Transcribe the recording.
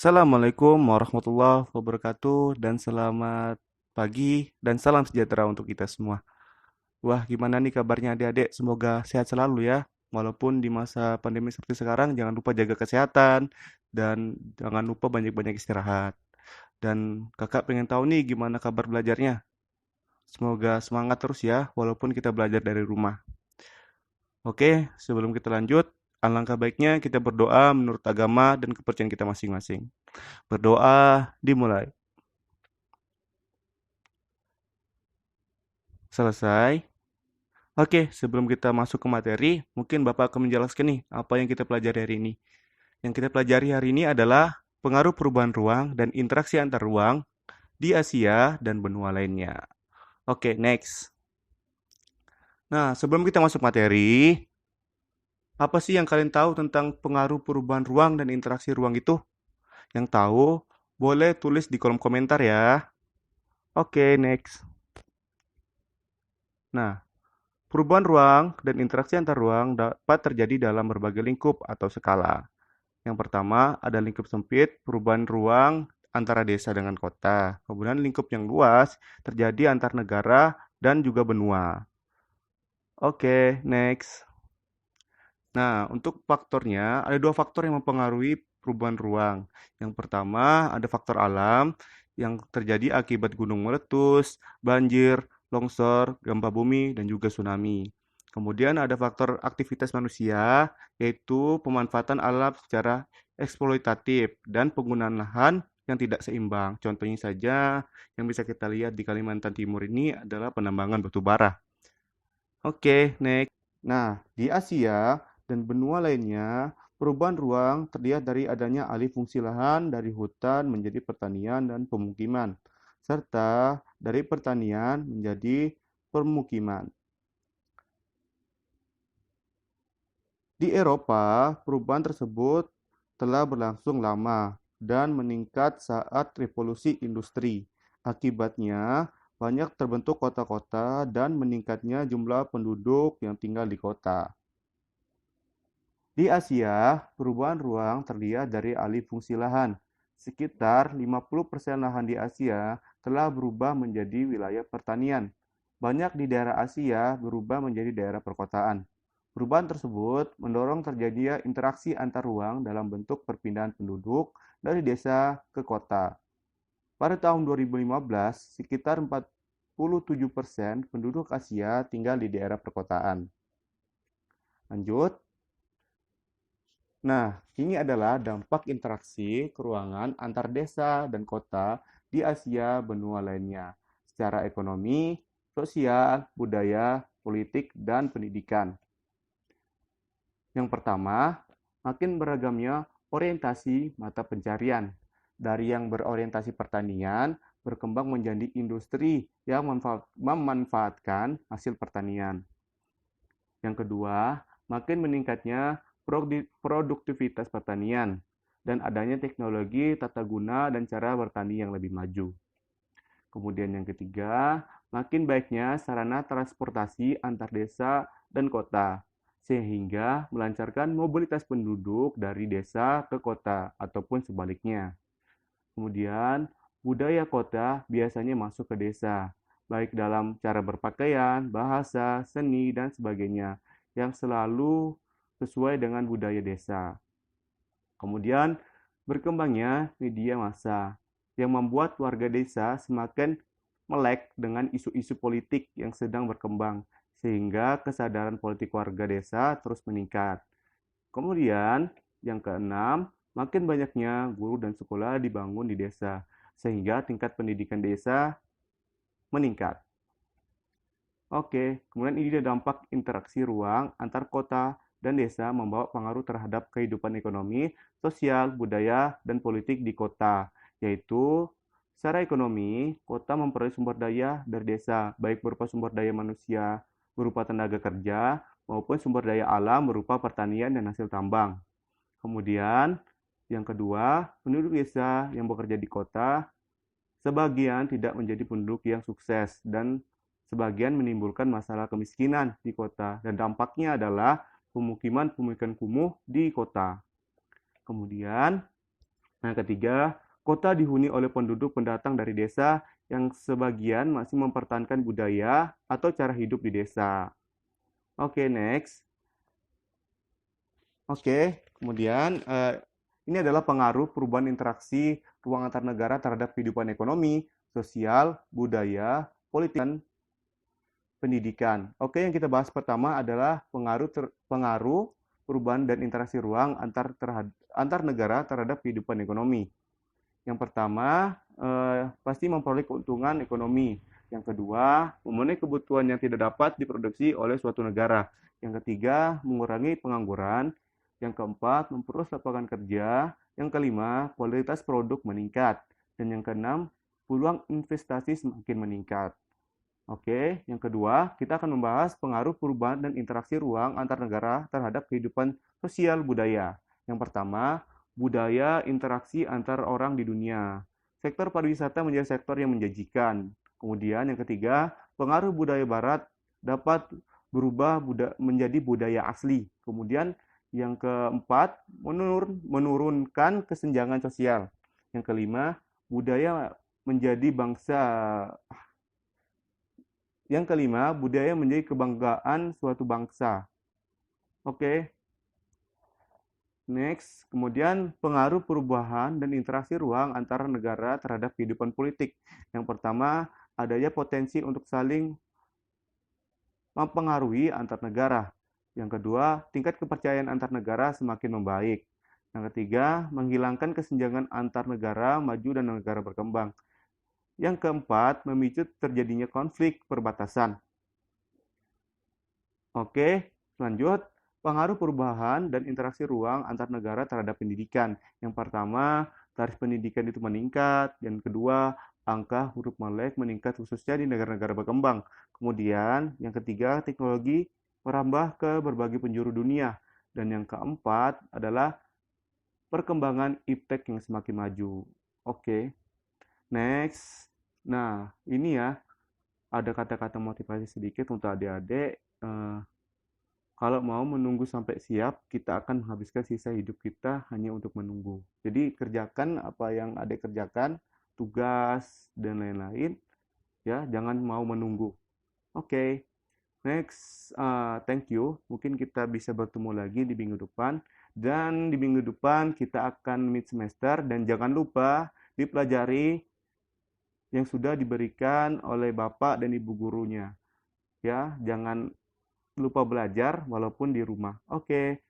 Assalamualaikum warahmatullahi wabarakatuh dan selamat pagi dan salam sejahtera untuk kita semua. Wah, gimana nih kabarnya adik-adik? Semoga sehat selalu ya. Walaupun di masa pandemi seperti sekarang, jangan lupa jaga kesehatan dan jangan lupa banyak-banyak istirahat. Dan kakak pengen tahu nih gimana kabar belajarnya. Semoga semangat terus ya, walaupun kita belajar dari rumah. Oke, sebelum kita lanjut, alangkah baiknya kita berdoa menurut agama dan kepercayaan kita masing-masing. Berdoa dimulai. Selesai. Oke, sebelum kita masuk ke materi, mungkin Bapak akan menjelaskan nih apa yang kita pelajari hari ini. Yang kita pelajari hari ini adalah pengaruh perubahan ruang dan interaksi antar ruang di Asia dan benua lainnya. Oke, next. Nah, sebelum kita masuk materi, apa sih yang kalian tahu tentang pengaruh perubahan ruang dan interaksi ruang itu? Yang tahu, boleh tulis di kolom komentar ya. Oke, next. Nah, perubahan ruang dan interaksi antar ruang dapat terjadi dalam berbagai lingkup atau skala. Yang pertama ada lingkup sempit, perubahan ruang antara desa dengan kota. Kemudian lingkup yang luas terjadi antar negara dan juga benua. Oke, next. Nah, untuk faktornya, ada dua faktor yang mempengaruhi perubahan ruang. Yang pertama, ada faktor alam yang terjadi akibat gunung meletus, banjir, longsor, gempa bumi, dan juga tsunami. Kemudian ada faktor aktivitas manusia, yaitu pemanfaatan alam secara eksploitatif dan penggunaan lahan yang tidak seimbang. Contohnya saja yang bisa kita lihat di Kalimantan Timur ini adalah penambangan batu bara. Oke, next. Nah, di Asia dan benua lainnya, perubahan ruang terlihat dari adanya alih fungsi lahan dari hutan menjadi pertanian dan pemukiman, serta dari pertanian menjadi permukiman. Di Eropa, perubahan tersebut telah berlangsung lama dan meningkat saat revolusi industri. Akibatnya, banyak terbentuk kota-kota dan meningkatnya jumlah penduduk yang tinggal di kota. Di Asia, perubahan ruang terlihat dari alih fungsi lahan. Sekitar 50% lahan di Asia telah berubah menjadi wilayah pertanian. Banyak di daerah Asia berubah menjadi daerah perkotaan. Perubahan tersebut mendorong terjadinya interaksi antar ruang dalam bentuk perpindahan penduduk dari desa ke kota. Pada tahun 2015, sekitar 47% penduduk Asia tinggal di daerah perkotaan. Lanjut. Nah, ini adalah dampak interaksi keruangan antar desa dan kota di Asia benua lainnya, secara ekonomi, sosial, budaya, politik, dan pendidikan. Yang pertama, makin beragamnya orientasi mata pencarian. Dari yang berorientasi pertanian, berkembang menjadi industri yang memanfaatkan hasil pertanian. Yang kedua, makin meningkatnya produktivitas pertanian dan adanya teknologi tata guna dan cara bertani yang lebih maju. Kemudian yang ketiga, makin baiknya sarana transportasi antar desa dan kota, sehingga melancarkan mobilitas penduduk dari desa ke kota ataupun sebaliknya. Kemudian, budaya kota biasanya masuk ke desa, baik dalam cara berpakaian, bahasa, seni, dan sebagainya, yang selalu sesuai dengan budaya desa. Kemudian, berkembangnya media massa, yang membuat warga desa semakin melek dengan isu-isu politik yang sedang berkembang, sehingga kesadaran politik warga desa terus meningkat. Kemudian, yang keenam, makin banyaknya guru dan sekolah dibangun di desa, sehingga tingkat pendidikan desa meningkat. Oke, kemudian ini ada dampak interaksi ruang antar kota dan desa membawa pengaruh terhadap kehidupan ekonomi, sosial, budaya, dan politik di kota, yaitu secara ekonomi, kota memperoleh sumber daya dari desa, baik berupa sumber daya manusia, berupa tenaga kerja, maupun sumber daya alam berupa pertanian dan hasil tambang. Kemudian, yang kedua, penduduk desa yang bekerja di kota, sebagian tidak menjadi penduduk yang sukses dan sebagian menimbulkan masalah kemiskinan di kota dan dampaknya adalah pemukiman-pemukiman kumuh di kota. Kemudian, Nah, ketiga, kota dihuni oleh penduduk pendatang dari desa yang sebagian masih mempertahankan budaya atau cara hidup di desa. Oke, next. Oke, kemudian ini adalah pengaruh perubahan interaksi ruang antar negara terhadap kehidupan ekonomi, sosial, budaya, politik, dan pendidikan. Oke, yang kita bahas pertama adalah pengaruh perubahan dan interaksi ruang antar negara terhadap kehidupan ekonomi. Yang pertama, pasti memperoleh keuntungan ekonomi. Yang kedua, memenuhi kebutuhan yang tidak dapat diproduksi oleh suatu negara. Yang ketiga, mengurangi pengangguran. Yang keempat, memperluas lapangan kerja. Yang kelima, kualitas produk meningkat. Dan yang keenam, peluang investasi semakin meningkat. Oke, yang kedua, kita akan membahas pengaruh perubahan dan interaksi ruang antar negara terhadap kehidupan sosial budaya. Yang pertama, budaya interaksi antar orang di dunia. Sektor pariwisata menjadi sektor yang menjanjikan. Kemudian yang ketiga, pengaruh budaya barat dapat berubah menjadi budaya asli. Kemudian yang keempat, menurunkan kesenjangan sosial. Yang kelima, budaya menjadi bangsa yang kelima, budaya menjadi kebanggaan suatu bangsa. Oke, next. Kemudian pengaruh perubahan dan interaksi ruang antara negara terhadap kehidupan politik. Yang pertama, adanya potensi untuk saling mempengaruhi antar negara. Yang kedua, tingkat kepercayaan antar negara semakin membaik. Yang ketiga, menghilangkan kesenjangan antar negara maju dan negara berkembang. Yang keempat, memicu terjadinya konflik perbatasan. Oke, lanjut. Pengaruh perubahan dan interaksi ruang antar negara terhadap pendidikan. Yang pertama, tarif pendidikan itu meningkat. Yang kedua, angka huruf melek meningkat khususnya di negara-negara berkembang. Kemudian, yang ketiga, teknologi merambah ke berbagai penjuru dunia. Dan yang keempat adalah perkembangan iptek yang semakin maju. Oke, next. Nah, ini ya, ada kata-kata motivasi sedikit untuk adik-adik. Kalau mau menunggu sampai siap, kita akan menghabiskan sisa hidup kita hanya untuk menunggu. Jadi kerjakan apa yang adik kerjakan, tugas dan lain-lain, ya, jangan mau menunggu. Oke, next, thank you. Mungkin kita bisa bertemu lagi di minggu depan. Dan di minggu depan kita akan mid semester dan jangan lupa dipelajari yang sudah diberikan oleh Bapak dan Ibu gurunya. Ya, jangan lupa belajar walaupun di rumah. Oke.